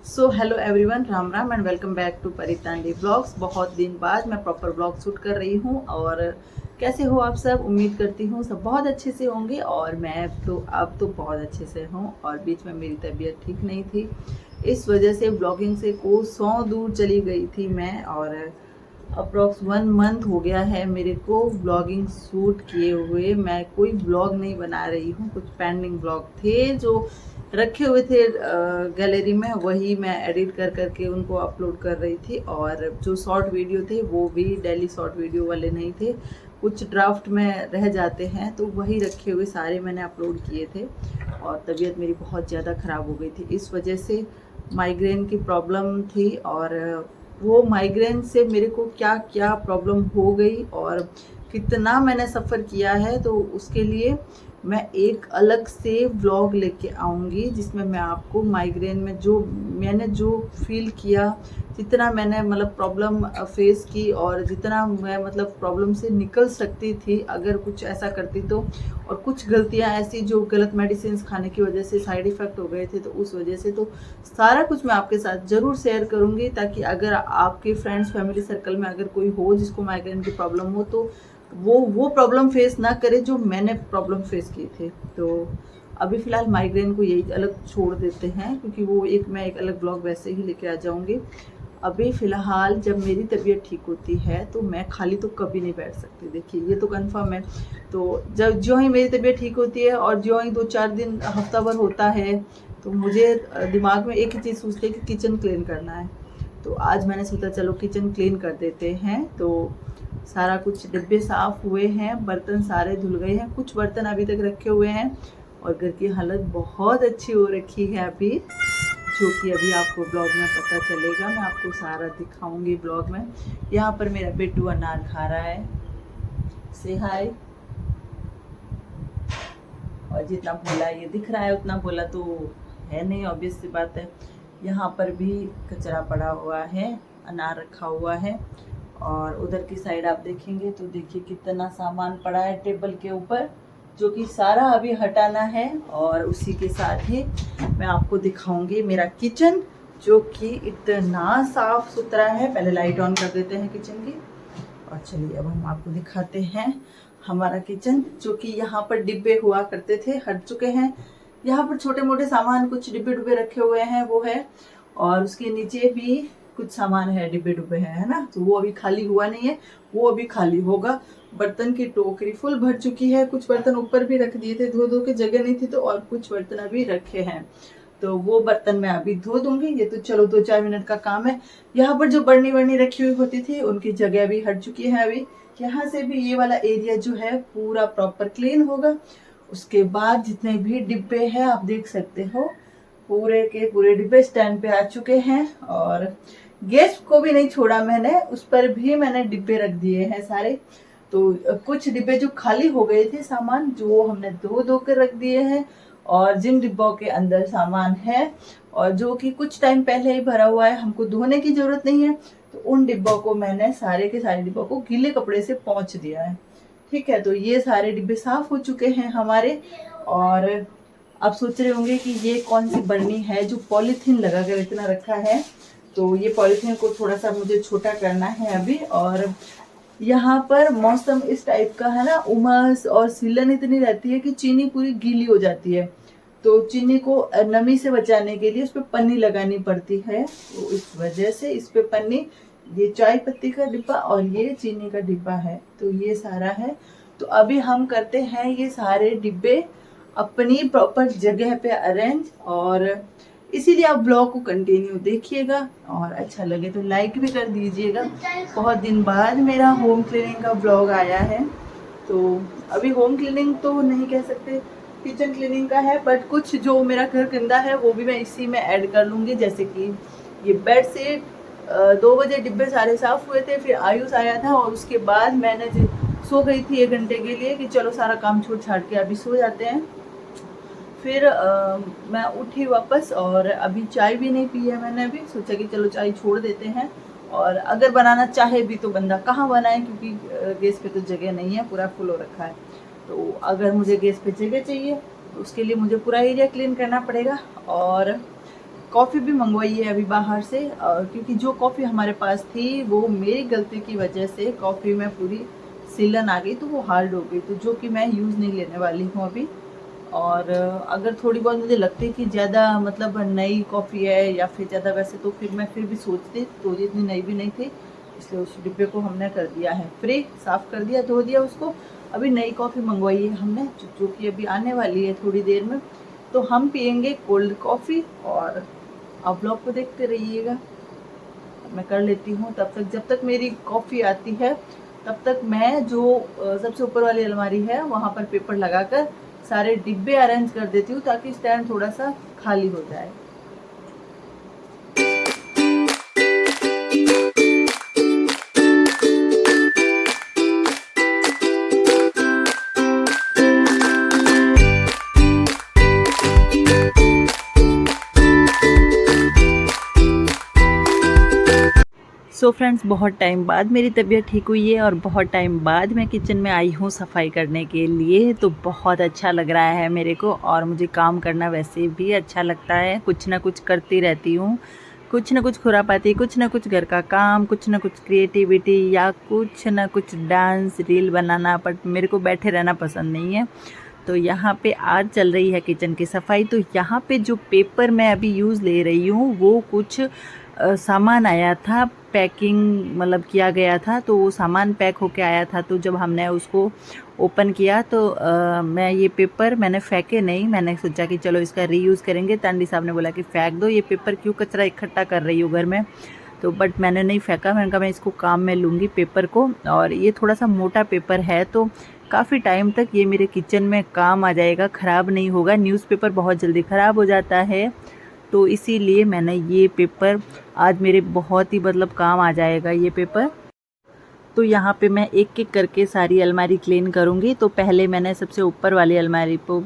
So hello everyone, Ram Ram and welcome back to Paritandi blogs. बहुत दिन बाद मैं प्रॉपर ब्लॉग शूट कर रही हूँ। और कैसे हो आप सब? उम्मीद करती हूँ सब बहुत अच्छे से होंगे। और मैं तो अब तो बहुत अच्छे से हूँ। और बीच में मेरी तबीयत ठीक नहीं थी, इस वजह से ब्लॉगिंग से कोसों दूर चली गई थी मैं। और अप्रॉक्स 1 मंथ हो गया है मेरे को ब्लॉगिंग शूट किए हुए। मैं कोई ब्लॉग नहीं बना रही हूँ। कुछ पेंडिंग ब्लॉग थे जो रखे हुए थे गैलरी में, वही मैं एडिट कर करके उनको अपलोड कर रही थी। और जो शॉर्ट वीडियो थे वो भी डेली शॉर्ट वीडियो वाले नहीं थे, कुछ ड्राफ्ट में रह जाते हैं, तो वही रखे हुए सारे मैंने अपलोड किए थे। और तबीयत मेरी बहुत ज़्यादा ख़राब हो गई थी, इस वजह से माइग्रेन की प्रॉब्लम थी। और वो माइग्रेन से मेरे को क्या क्या प्रॉब्लम हो गई और कितना मैंने सफ़र किया है, तो उसके लिए मैं एक अलग से व्लॉग लेके आऊँगी जिसमें मैं आपको माइग्रेन में जो फील किया, जितना मैंने मतलब प्रॉब्लम फेस की और जितना मैं मतलब प्रॉब्लम से निकल सकती थी अगर कुछ ऐसा करती तो। और कुछ गलतियां ऐसी जो गलत मेडिसिन खाने की वजह से साइड इफ़ेक्ट हो गए थे, तो उस वजह से तो सारा कुछ मैं आपके साथ ज़रूर शेयर करूँगी, ताकि अगर आपके फ्रेंड्स फैमिली सर्कल में अगर कोई हो जिसको माइग्रेन की प्रॉब्लम हो, तो वो प्रॉब्लम फेस ना करे जो मैंने प्रॉब्लम फेस की थी। तो अभी फ़िलहाल माइग्रेन को यही अलग छोड़ देते हैं, क्योंकि वो मैं एक अलग ब्लॉग वैसे ही लेके आ जाऊँगी। अभी फ़िलहाल जब मेरी तबीयत ठीक होती है तो मैं खाली तो कभी नहीं बैठ सकती, देखिए ये तो कंफर्म है। तो जब जो ही मेरी तबीयत ठीक होती है और जो ही 2-4 दिन हफ्ता भर होता है, तो मुझे दिमाग में एक ही चीज़ सोचती है कि किचन क्लीन करना है। तो आज मैंने सोचा चलो किचन क्लीन कर देते हैं। तो सारा कुछ डिब्बे साफ़ हुए हैं, बर्तन सारे धुल गए हैं, कुछ बर्तन अभी तक रखे हुए हैं। और घर की हालत बहुत अच्छी हो रखी है अभी, जो कि अभी आपको ब्लॉग में पता चलेगा। मैं आपको सारा दिखाऊंगी ब्लॉग में। यहाँ पर मेरा बेटू अनार खा रहा है, से हाय। और जितना भोला ये दिख रहा है उतना भोला तो है नहीं, ऑब्वियस सी बात है। यहाँ पर भी कचरा पड़ा हुआ है, अनार रखा हुआ है। और उधर की साइड आप देखेंगे तो देखिए कितना सामान पड़ा है टेबल के ऊपर, जो कि सारा अभी हटाना है। और उसी के साथ ही मैं आपको दिखाऊंगी मेरा किचन, जो कि इतना साफ सुथरा है। पहले लाइट ऑन कर देते हैं किचन की। और चलिए अब हम आपको दिखाते हैं हमारा किचन, जो कि यहाँ पर डिब्बे हुआ करते थे, हट चुके हैं। यहाँ पर छोटे मोटे सामान कुछ डिब्बे डुब्बे रखे हुए हैं, वो है। और उसके नीचे भी कुछ सामान है, डिब्बे डुब्बे है ना, तो वो अभी खाली हुआ नहीं है, वो अभी खाली होगा। बर्तन की टोकरी फुल भर चुकी है, कुछ बर्तन ऊपर भी रख दिए थे, धो धो के जगह नहीं थी तो, और कुछ बर्तन अभी रखे हैं, तो वो बर्तन मैं अभी धो दूंगी। ये तो चलो 2-4 मिनट का काम है। यहाँ पर जो बर्नी वर्नी रखी हुई होती थी उनकी जगह भी हट चुकी है अभी। यहाँ से भी ये वाला एरिया जो है पूरा प्रॉपर क्लीन होगा। उसके बाद जितने भी डिब्बे हैं आप देख सकते हो, पूरे के पूरे डिब्बे स्टैंड पे आ चुके हैं। और गैस को भी नहीं छोड़ा मैंने, उस पर भी मैंने डिब्बे रख दिए हैं सारे। तो कुछ डिब्बे जो खाली हो गए थे सामान, जो हमने धो धो कर रख दिए हैं। और जिन डिब्बों के अंदर सामान है और जो कि कुछ टाइम पहले ही भरा हुआ है, हमको धोने की जरूरत नहीं है, तो उन डिब्बों को मैंने सारे के सारे डिब्बों को गीले कपड़े से पोंछ दिया है। ठीक है, तो ये सारे डिब्बे साफ हो चुके हैं हमारे। और आप सोच रहे होंगे कि ये कौन सी बर्नी है जो पॉलीथीन लगा कर इतना रखा है। तो ये पॉलीथीन को थोड़ा सा मुझे छोटा करना है अभी। और यहाँ पर मौसम इस टाइप का है ना, उमस और सीलन इतनी रहती है कि चीनी पूरी गीली हो जाती है। तो चीनी को नमी से बचाने के लिए उस पर पन्नी लगानी पड़ती है, तो इस वजह से इस पे पन्नी, ये चाय पत्ती का डिब्बा और ये चीनी का डिब्बा है, तो ये सारा है। तो अभी हम करते हैं ये सारे डिब्बे अपनी प्रॉपर जगह पे अरेंज। और इसीलिए आप ब्लॉग को कंटिन्यू देखिएगा, और अच्छा लगे तो लाइक भी कर दीजिएगा। बहुत दिन बाद मेरा होम क्लीनिंग का ब्लॉग आया है, तो अभी होम क्लीनिंग तो नहीं कह सकते, किचन क्लीनिंग का है, बट कुछ जो मेरा घर गंदा है वो भी मैं इसी में ऐड कर लूँगी। जैसे कि ये बेड से 2 बजे डिब्बे सारे साफ हुए थे, फिर आयुष आया था और उसके बाद मैंने सो गई थी 1 घंटे के लिए कि चलो सारा काम छोड़ छाड़ के अभी सो जाते हैं। फिर मैं उठी वापस और अभी चाय भी नहीं पी है मैंने, अभी सोचा कि चलो चाय छोड़ देते हैं। और अगर बनाना चाहे भी तो बंदा कहाँ बनाए, क्योंकि गैस पे तो जगह नहीं है, पूरा फुल हो रखा है। तो अगर मुझे गैस पे जगह चाहिए तो उसके लिए मुझे पूरा एरिया क्लीन करना पड़ेगा। और कॉफ़ी भी मंगवाई है अभी बाहर से, क्योंकि जो कॉफ़ी हमारे पास थी वो मेरी गलती की वजह से कॉफ़ी में पूरी सीलन आ गई, तो वो हार्ड हो गई, तो जो कि मैं यूज़ नहीं लेने वाली हूँ अभी। और अगर थोड़ी बहुत मुझे लगती कि ज़्यादा मतलब नई कॉफ़ी है या फिर ज़्यादा वैसे, तो फिर मैं फिर भी सोचती, तो इतनी नई भी नहीं थी, इसलिए उस डिब्बे को हमने कर दिया है फ्री, साफ़ कर दिया, धो दिया उसको। अभी नई कॉफ़ी मंगवाई है हमने, जो कि अभी आने वाली है थोड़ी देर में। तो हम पियेंगे कोल्ड कॉफ़ी, और आप ब्लॉग को देखते रहिएगा। मैं कर लेती हूँ तब तक, जब तक मेरी कॉफ़ी आती है तब तक मैं जो सबसे ऊपर वाली अलमारी है वहाँ पर पेपर लगाकर सारे डिब्बे अरेंज कर देती हूँ, ताकि स्टैंड थोड़ा सा खाली हो जाए। सो फ्रेंड्स, बहुत टाइम बाद मेरी तबीयत ठीक हुई है और बहुत टाइम बाद मैं किचन में आई हूँ सफाई करने के लिए। तो बहुत अच्छा लग रहा है मेरे को, और मुझे काम करना वैसे भी अच्छा लगता है। कुछ ना कुछ करती रहती हूँ, कुछ ना कुछ खुरापाती, कुछ ना कुछ घर का काम, कुछ ना कुछ क्रिएटिविटी, या कुछ ना कुछ डांस रील बनाना, बट मेरे को बैठे रहना पसंद नहीं है। तो यहाँ पे आज चल रही है किचन की सफाई। तो यहाँ पे जो पेपर मैं अभी यूज़ ले रही हूँ वो कुछ सामान आया था, पैकिंग मतलब किया गया था, तो वो सामान पैक होके आया था। तो जब हमने उसको ओपन किया तो मैं ये पेपर मैंने फेंके नहीं, मैंने सोचा कि चलो इसका रीयूज़ करेंगे। तांडी साहब ने बोला कि फेंक दो, ये पेपर क्यों कचरा इकट्ठा कर रही हो घर में। तो बट मैंने नहीं फेंका, मैंने कहा मैं इसको काम में लूँगी पेपर को। और ये थोड़ा सा मोटा पेपर है, तो काफ़ी टाइम तक ये मेरे किचन में काम आ जाएगा, ख़राब नहीं होगा। न्यूज़पेपर बहुत जल्दी ख़राब हो जाता है, तो इसीलिए मैंने ये पेपर आज मेरे बहुत ही मतलब काम आ जाएगा ये पेपर। तो यहाँ पे मैं एक एक करके सारी अलमारी क्लीन करूँगी। तो पहले मैंने सबसे ऊपर वाली अलमारी को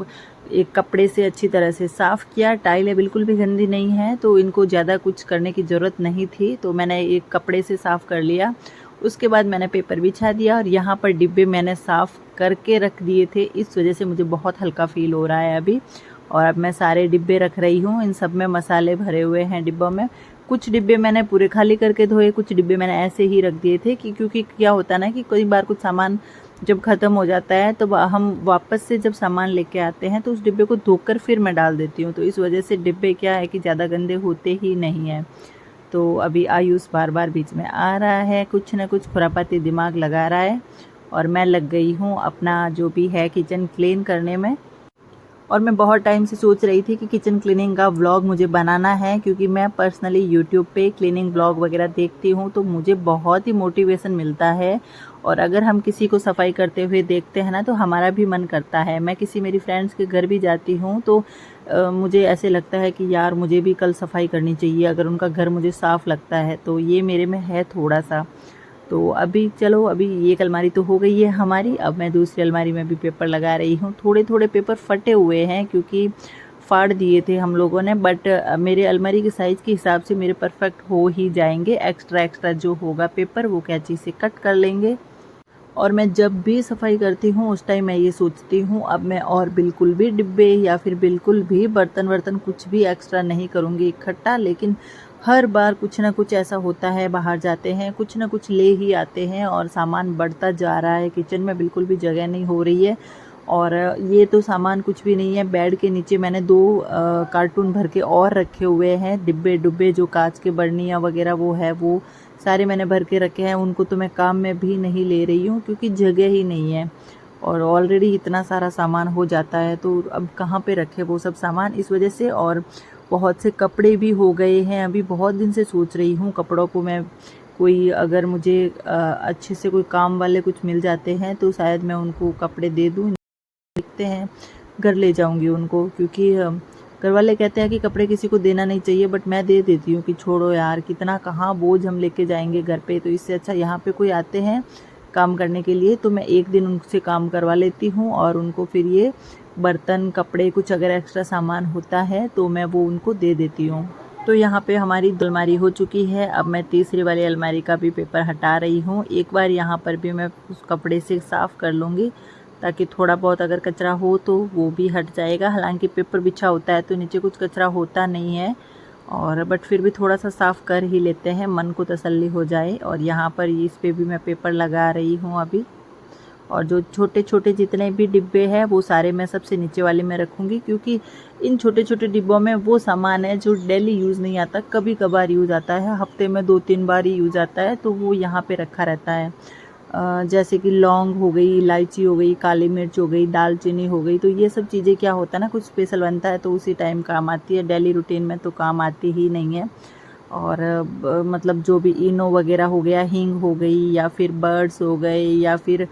एक कपड़े से अच्छी तरह से साफ़ किया। टाइलें बिल्कुल भी गंदी नहीं है, तो इनको ज़्यादा कुछ करने की ज़रूरत नहीं थी, तो मैंने एक कपड़े से साफ़ कर लिया। उसके बाद मैंने पेपर बिछा दिया, और यहाँ पर डिब्बे मैंने साफ़ करके रख दिए थे, इस वजह से मुझे बहुत हल्का फ़ील हो रहा है अभी। और अब मैं सारे डिब्बे रख रही हूँ, इन सब में मसाले भरे हुए हैं डिब्बों में। कुछ डिब्बे मैंने पूरे खाली करके धोए, कुछ डिब्बे मैंने ऐसे ही रख दिए थे कि क्योंकि क्या होता है ना कि कई बार कुछ सामान जब ख़त्म हो जाता है तो हम वापस से जब सामान लेके आते हैं तो उस डिब्बे को धोकर फिर मैं डाल देती हूँ। तो इस वजह से डिब्बे क्या है कि ज़्यादा गंदे होते ही नहीं हैं। तो अभी आयुष बार बार बीच में आ रहा है, कुछ ना कुछ खुरापाती दिमाग लगा रहा है, और मैं लग गई हूँ अपना जो भी है किचन क्लीन करने में। और मैं बहुत टाइम से सोच रही थी कि किचन क्लीनिंग का व्लॉग मुझे बनाना है, क्योंकि मैं पर्सनली यूट्यूब पे क्लीनिंग व्लॉग वगैरह देखती हूँ, तो मुझे बहुत ही मोटिवेशन मिलता है। और अगर हम किसी को सफाई करते हुए देखते हैं ना, तो हमारा भी मन करता है। मैं किसी मेरी फ्रेंड्स के घर भी जाती हूँ तो मुझे ऐसे लगता है कि यार मुझे भी कल सफाई करनी चाहिए, अगर उनका घर मुझे साफ़ लगता है। तो ये मेरे में है थोड़ा सा। तो अभी चलो, अभी एक अलमारी तो हो गई है हमारी, अब मैं दूसरी अलमारी में भी पेपर लगा रही हूँ। थोड़े थोड़े पेपर फटे हुए हैं क्योंकि फाड़ दिए थे हम लोगों ने, बट मेरे अलमारी के साइज़ के हिसाब से मेरे परफेक्ट हो ही जाएंगे। एक्स्ट्रा जो होगा पेपर वो कैंची से कट कर लेंगे। और मैं जब भी सफाई करती हूँ उस टाइम मैं ये सोचती हूँ अब मैं और बिल्कुल भी डिब्बे या फिर बिल्कुल भी बर्तन वर्तन कुछ भी एक्स्ट्रा नहीं करूँगी इकट्ठा। लेकिन हर बार कुछ ना कुछ ऐसा होता है, बाहर जाते हैं कुछ ना कुछ ले ही आते हैं और सामान बढ़ता जा रहा है। किचन में बिल्कुल भी जगह नहीं हो रही है। और ये तो सामान कुछ भी नहीं है। बेड के नीचे मैंने 2 कार्टून भर के और रखे हुए हैं, डिब्बे डुब्बे जो कांच के बर्नियाँ वगैरह वो है, वो सारे मैंने भर के रखे हैं। उनको तो मैं काम में भी नहीं ले रही हूँ क्योंकि जगह ही नहीं है, और ऑलरेडी इतना सारा सामान हो जाता है तो अब कहाँ पे रखे वो सब सामान, इस वजह से। और बहुत से कपड़े भी हो गए हैं। अभी बहुत दिन से सोच रही हूँ कपड़ों को मैं कोई, अगर मुझे अच्छे से कोई काम वाले कुछ मिल जाते हैं तो शायद मैं उनको कपड़े दे दूँ। देखते हैं, घर ले जाऊंगी उनको, क्योंकि घर वाले कहते हैं कि कपड़े किसी को देना नहीं चाहिए, बट मैं दे देती हूँ कि छोड़ो यार, कितना कहाँ बोझ हम लेके जाएंगे घर पे। तो इससे अच्छा यहाँ पे कोई आते हैं काम करने के लिए तो मैं एक दिन उनसे काम करवा लेती हूँ, और उनको फिर ये बर्तन कपड़े कुछ अगर एक्स्ट्रा सामान होता है तो मैं वो उनको दे देती हूँ। तो यहाँ पे हमारी अलमारी हो चुकी है। अब मैं तीसरी वाली अलमारी का भी पेपर हटा रही हूँ। एक बार यहाँ पर भी मैं उस कपड़े से साफ़ कर लूँगी ताकि थोड़ा बहुत अगर कचरा हो तो वो भी हट जाएगा। हालांकि पेपर बिछा होता है तो नीचे कुछ कचरा होता नहीं है, और बट फिर भी थोड़ा सा साफ़ कर ही लेते हैं, मन को तसल्ली हो जाए। और यहाँ पर इस पे भी मैं पेपर लगा रही हूँ अभी। और जो छोटे छोटे जितने भी डिब्बे हैं वो सारे मैं सबसे नीचे वाले में रखूँगी, क्योंकि इन छोटे छोटे डिब्बों में वो सामान है जो डेली यूज़ नहीं आता, कभी कभार यूज़ आता है, हफ्ते में 2-3 बार ही यूज़ आता है, तो वो यहाँ पे रखा रहता है। जैसे कि लौंग हो गई, इलायची हो गई, काली मिर्च हो गई, दालचीनी हो गई, तो ये सब चीज़ें क्या होता है ना, कुछ स्पेशल बनता है तो उसी टाइम काम आती है, डेली रूटीन में तो काम आती ही नहीं है। और मतलब जो भी इनो वगैरह हो गया, हींग हो गई, या फिर बर्ड्स हो गए, या फिर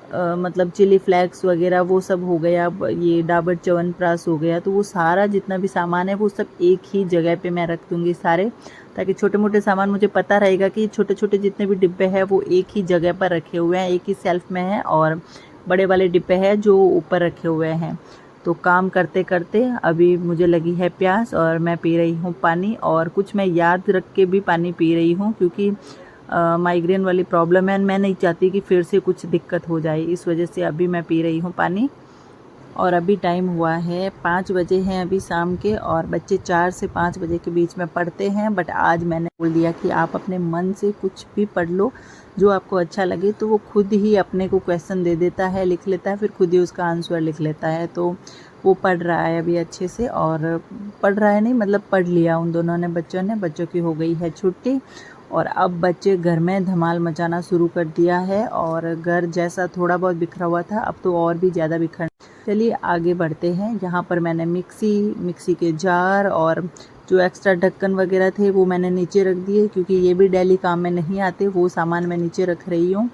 मतलब चिली फ्लेक्स वगैरह वो सब हो गया, ये डाबर च्यवनप्राश हो गया, तो वो सारा जितना भी सामान है वो सब एक ही जगह पे मैं रख दूँगी सारे, ताकि छोटे मोटे सामान मुझे पता रहेगा कि छोटे छोटे जितने भी डिब्बे हैं वो एक ही जगह पर रखे हुए हैं, एक ही सेल्फ में हैं, और बड़े वाले डिब्बे हैं जो ऊपर रखे हुए हैं। तो काम करते करते अभी मुझे लगी है प्यास और मैं पी रही हूँ पानी, और कुछ मैं याद रख के भी पानी पी रही हूँ, क्योंकि माइग्रेन वाली प्रॉब्लम है, मैं नहीं चाहती कि फिर से कुछ दिक्कत हो जाए, इस वजह से अभी मैं पी रही हूँ पानी। और अभी टाइम हुआ है 5 बजे हैं अभी शाम के, और बच्चे 4 से 5 बजे के बीच में पढ़ते हैं। बट आज मैंने बोल दिया कि आप अपने मन से कुछ भी पढ़ लो, जो आपको अच्छा लगे, तो वो खुद ही अपने को क्वेश्चन दे देता है, लिख लेता है, फिर खुद ही उसका आंसर लिख लेता है। तो वो पढ़ रहा है अभी अच्छे से, और पढ़ रहा है नहीं मतलब पढ़ लिया उन दोनों ने, बच्चों की हो गई है छुट्टी, और अब बच्चे घर में धमाल मचाना शुरू कर दिया है, और घर जैसा थोड़ा बहुत बिखरा हुआ था अब तो और भी ज़्यादा बिखर। चलिए आगे बढ़ते हैं। यहाँ पर मैंने मिक्सी के जार और जो एक्स्ट्रा ढक्कन वगैरह थे वो मैंने नीचे रख दिए, क्योंकि ये भी डेली काम में नहीं आते, वो सामान मैं नीचे रख रही हूँ।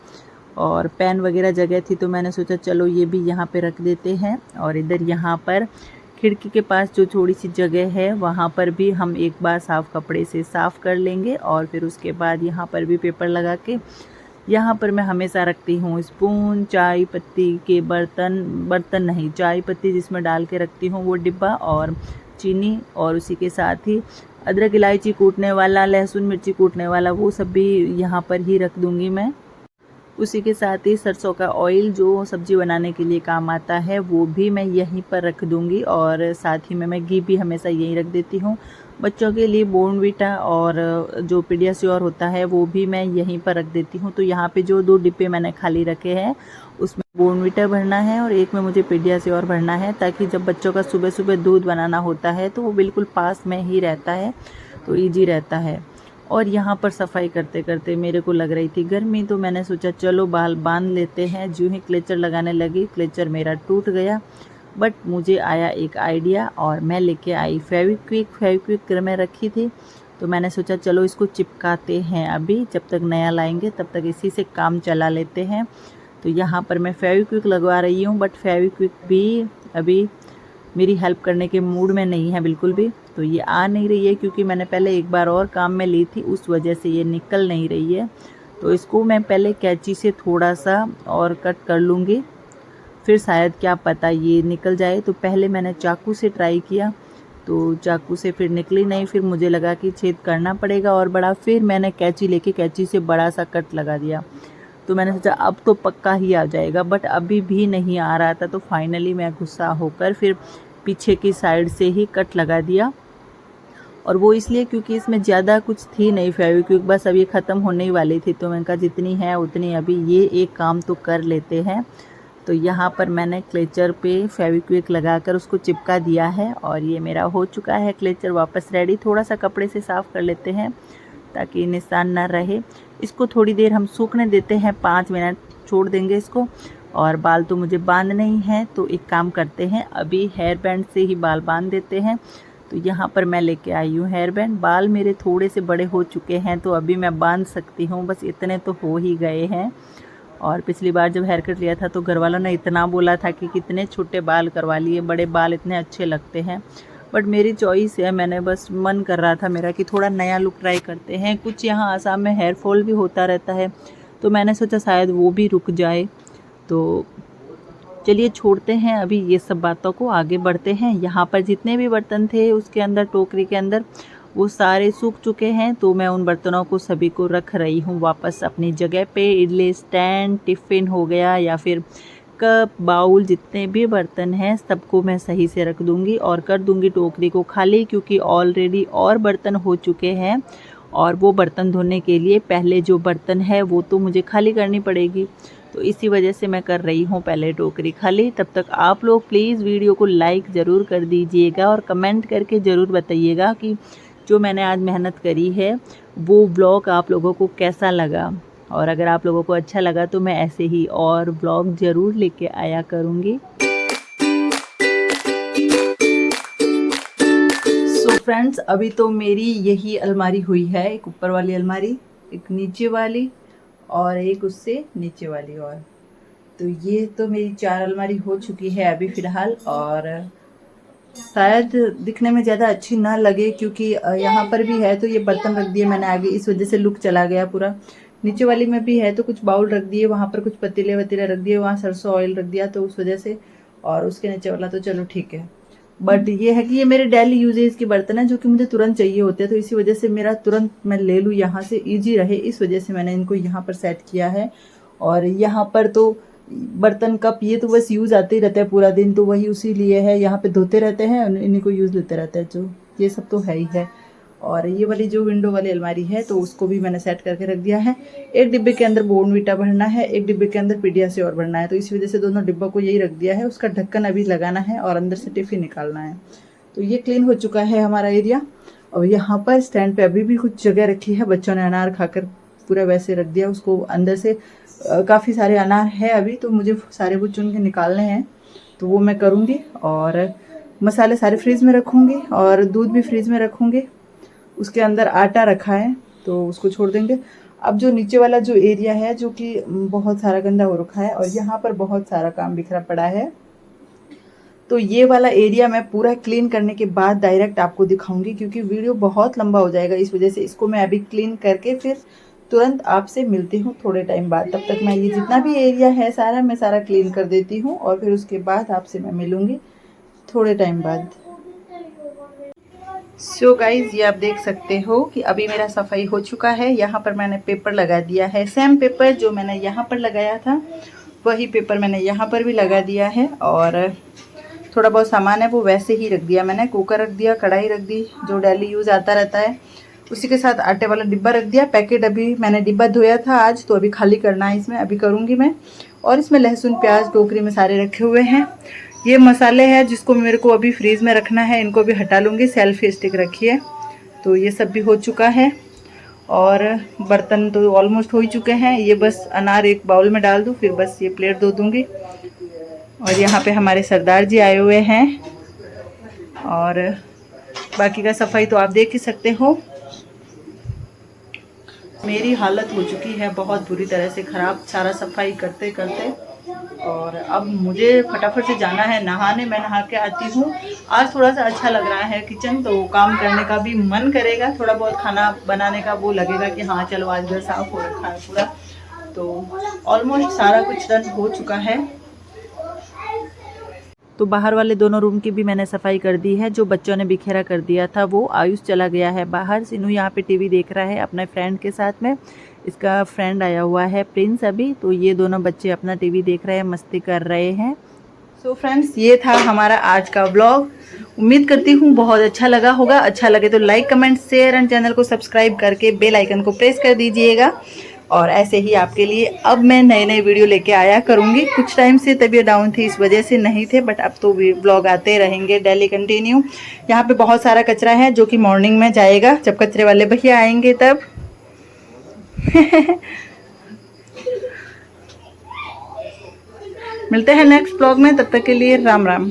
और पैन वगैरह जगह थी तो मैंने सोचा चलो ये भी यहाँ पे रख देते हैं। और इधर यहाँ पर खिड़की के पास जो थोड़ी सी जगह है वहाँ पर भी हम एक बार साफ़ कपड़े से साफ़ कर लेंगे, और फिर उसके बाद यहाँ पर भी पेपर लगा के, यहाँ पर मैं हमेशा रखती हूँ स्पून, चाय पत्ती के बर्तन नहीं, चाय पत्ती जिसमें डाल के रखती हूँ वो डिब्बा, और चीनी, और उसी के साथ ही अदरक इलायची कूटने वाला, लहसुन मिर्ची कूटने वाला, वो सब भी यहाँ पर ही रख दूँगी मैं। उसी के साथ ही सरसों का ऑयल जो सब्ज़ी बनाने के लिए काम आता है वो भी मैं यहीं पर रख दूँगी, और साथ ही में मैं घी भी हमेशा यहीं रख देती हूँ। बच्चों के लिए बॉर्नवीटा और जो पीडियाश्योर होता है वो भी मैं यहीं पर रख देती हूँ। तो यहाँ पे जो 2 डिब्बे मैंने खाली रखे हैं उसमें बॉर्नवीटा भरना है और एक में मुझे पीडियाश्योर भरना है, ताकि जब बच्चों का सुबह सुबह दूध बनाना होता है तो वो बिल्कुल पास में ही रहता है, तो ईजी रहता है। और यहाँ पर सफाई करते करते मेरे को लग रही थी गर्मी, तो मैंने सोचा चलो बाल बांध लेते हैं। जो ही क्लेचर लगाने लगी, क्लेचर मेरा टूट गया। बट मुझे आया एक आइडिया, और मैं लेके आई फेविक्विक में रखी थी, तो मैंने सोचा चलो इसको चिपकाते हैं, अभी जब तक नया लाएंगे तब तक इसी से काम चला लेते हैं। तो यहाँ पर मैं फेविक्विक लगवा रही हूँ, बट फेविक्विक भी अभी मेरी हेल्प करने के मूड में नहीं है बिल्कुल भी, तो ये आ नहीं रही है, क्योंकि मैंने पहले एक बार और काम में ली थी, उस वजह से ये निकल नहीं रही है। तो इसको मैं पहले कैंची से थोड़ा सा और कट कर लूँगी, फिर शायद क्या पता ये निकल जाए। तो पहले मैंने चाकू से ट्राई किया, तो चाकू से फिर निकली नहीं, फिर मुझे लगा कि छेद करना पड़ेगा और बड़ा, फिर मैंने कैंची लेके कैंची से बड़ा सा कट लगा दिया। तो मैंने सोचा अब तो पक्का ही आ जाएगा, बट अभी भी नहीं आ रहा था। तो फाइनली मैं गुस्सा होकर फिर पीछे की साइड से ही कट लगा दिया, और वो इसलिए क्योंकि इसमें ज़्यादा कुछ थी नहीं फेविक्विक, बस अब ये ख़त्म होने ही वाली थी, तो मैंने कहा जितनी है उतनी अभी ये एक काम तो कर लेते हैं। तो यहाँ पर मैंने क्लेचर पे फेविक्विक लगाकर उसको चिपका दिया है, और ये मेरा हो चुका है क्लेचर वापस रेडी। थोड़ा सा कपड़े से साफ़ कर लेते हैं ताकि निशान ना रहे। इसको थोड़ी देर हम सूखने देते हैं, 5 मिनट छोड़ देंगे इसको। और बाल तो मुझे बांधने ही हैं, तो एक काम करते हैं, अभी हेयर बैंड से ही बाल बांध देते हैं। तो यहाँ पर मैं लेके आई हूँ हेयर बैंड। बाल मेरे थोड़े से बड़े हो चुके हैं, तो अभी मैं बांध सकती हूँ, बस इतने तो हो ही गए हैं। और पिछली बार जब हेयर कट लिया था तो घर वालों ने इतना बोला था कि कितने छोटे बाल करवा लिए, बड़े बाल इतने अच्छे लगते हैं। बट मेरी चॉइस है, मैंने बस मन कर रहा था मेरा कि थोड़ा नया लुक ट्राई करते हैं। कुछ यहाँ आसाम में हेयर फॉल भी होता रहता है, तो मैंने सोचा शायद वो भी रुक जाए। तो चलिए छोड़ते हैं अभी ये सब बातों को, आगे बढ़ते हैं। यहाँ पर जितने भी बर्तन थे उसके अंदर, टोकरी के अंदर, वो सारे सूख चुके हैं, तो मैं उन बर्तनों को सभी को रख रही हूँ वापस अपनी जगह पे। इडली स्टैंड, टिफ़िन हो गया, या फिर कप बाउल जितने भी बर्तन हैं सबको मैं सही से रख दूंगी और कर दूंगी टोकरी को खाली, क्योंकि ऑलरेडी और बर्तन हो चुके हैं और वो बर्तन धोने के लिए पहले जो बर्तन है वो तो मुझे खाली करनी पड़ेगी। तो इसी वजह से मैं कर रही हूँ पहले टोकरी खाली। तब तक आप लोग प्लीज़ वीडियो को लाइक ज़रूर कर दीजिएगा और कमेंट करके ज़रूर बताइएगा कि जो मैंने आज मेहनत करी है वो व्लॉग आप लोगों को कैसा लगा। और अगर आप लोगों को अच्छा लगा तो मैं ऐसे ही और व्लॉग ज़रूर लेके आया करूँगी। सो फ्रेंड्स, अभी तो मेरी यही अलमारी हुई है, एक ऊपर वाली अलमारी, एक नीचे वाली और एक उससे नीचे वाली। और तो ये तो मेरी 4 अलमारी हो चुकी है अभी फ़िलहाल। और शायद दिखने में ज़्यादा अच्छी ना लगे क्योंकि यहाँ पर भी है तो ये बर्तन रख दिए मैंने आगे, इस वजह से लुक चला गया पूरा। नीचे वाली में भी है तो कुछ बाउल रख दिए, वहाँ पर कुछ पतीले वतीले रख दिए, वहाँ सरसों ऑयल रख दिया तो उस वजह से। और उसके नीचे वाला तो चलो ठीक है, बट ये है कि ये मेरे डेली यूजेज के बर्तन है जो कि मुझे तुरंत चाहिए होते हैं, तो इसी वजह से मेरा तुरंत मैं ले लूँ यहाँ से, ईजी रहे, इस वजह से मैंने इनको यहाँ पर सेट किया है। और यहाँ पर तो बर्तन कप ये तो बस यूज़ आते ही रहते हैं पूरा दिन, तो वही उसी लिए है, यहाँ पे धोते रहते हैं इन्हीं को यूज़ लेते रहते हैं, जो ये सब तो है ही है। और ये वाली जो विंडो वाली अलमारी है तो उसको भी मैंने सेट करके रख दिया है। एक डिब्बे के अंदर बोर्नवीटा भरना है, एक डिब्बे के अंदर पीडियाश्योर भरना है, तो इसी वजह से दोनों डिब्बों को यही रख दिया है। उसका ढक्कन अभी लगाना है और अंदर से टिफ़िन निकालना है। तो ये क्लीन हो चुका है हमारा एरिया। और यहाँ पर स्टैंड पे अभी भी कुछ जगह रखी है, बच्चों ने अनार खाकर पूरा वैसे रख दिया, उसको अंदर से काफ़ी सारे अनार है अभी, तो मुझे सारे वो चुन के निकालने हैं, तो वो मैं करूँगी। और मसाले सारे फ्रीज़ में रखूँगी और दूध भी फ्रीज़ में रखूँगी। उसके अंदर आटा रखा है तो उसको छोड़ देंगे। अब जो नीचे वाला जो एरिया है जो कि बहुत सारा गंदा हो रखा है और यहाँ पर बहुत सारा काम बिखरा पड़ा है, तो ये वाला एरिया मैं पूरा क्लीन करने के बाद डायरेक्ट आपको दिखाऊंगी, क्योंकि वीडियो बहुत लंबा हो जाएगा, इस वजह से इसको मैं अभी क्लीन करके फिर तुरंत आपसे मिलती हूँ थोड़े टाइम बाद। तब तक मैं ये जितना भी एरिया है मैं सारा क्लीन कर देती हूँ और फिर उसके बाद आपसे मैं मिलूँगी थोड़े टाइम बाद। सो गाइज, ये आप देख सकते हो कि अभी मेरा सफाई हो चुका है। यहाँ पर मैंने पेपर लगा दिया है, सेम पेपर जो मैंने यहाँ पर लगाया था वही पेपर मैंने यहाँ पर भी लगा दिया है। और थोड़ा बहुत सामान है वो वैसे ही रख दिया मैंने, कुकर रख दिया, कढ़ाई रख दी जो डेली यूज़ आता रहता है, उसी के साथ आटे वाला डिब्बा रख दिया। पैकेट अभी मैंने डिब्बा धोया था आज, तो अभी खाली करना है इसमें, अभी करूँगी मैं। और इसमें लहसुन प्याज टोकरी में सारे रखे हुए हैं। ये मसाले हैं जिसको मेरे को अभी फ्रीज़ में रखना है, इनको भी हटा लूँगी। सेल्फी स्टिक रखी है, तो ये सब भी हो चुका है। और बर्तन तो ऑलमोस्ट हो ही चुके हैं, ये बस अनार एक बाउल में डाल दूँ फिर बस ये प्लेट धो दूँगी। और यहाँ पे हमारे सरदार जी आए हुए हैं और बाकी का सफाई तो आप देख ही सकते हो। मेरी हालत हो चुकी है बहुत बुरी तरह से ख़राब सारा सफाई करते करते। और अब मुझे फटाफट से जाना है नहाने, मैं नहा के आती हूँ। आज थोड़ा सा अच्छा लग रहा है किचन, तो काम करने का भी मन करेगा, थोड़ा बहुत खाना बनाने का वो लगेगा कि हाँ चलो आज घर साफ़ हो रखा है पूरा। तो ऑलमोस्ट सारा कुछ डन हो चुका है। तो बाहर वाले दोनों रूम की भी मैंने सफाई कर दी है। जो बच्चों ने बिखेरा कर दिया था वो आयुष चला गया है बाहर, सिनू यहाँ पे टीवी देख रहा है अपने फ्रेंड के साथ में। इसका फ्रेंड आया हुआ है प्रिंस अभी, तो ये दोनों बच्चे अपना टीवी देख रहे हैं, मस्ती कर रहे हैं। सो फ्रेंड्स, ये था हमारा आज का व्लॉग। उम्मीद करती हूँ बहुत अच्छा लगा होगा। अच्छा लगे तो like comment share and channel को सब्सक्राइब करके बेल आइकन को प्रेस कर दीजिएगा। और ऐसे ही आपके लिए अब मैं नए नए वीडियो लेके आया करूँगी। कुछ टाइम से तबीयत डाउन थी इस वजह से नहीं थे, बट अब तो व्लॉग आते रहेंगे डेली कंटिन्यू। यहाँ पे बहुत सारा कचरा है जो कि मॉर्निंग में जाएगा जब कचरे वाले भैया आएंगे तब। मिलते हैं नेक्स्ट व्लॉग में, तब तक के लिए राम राम।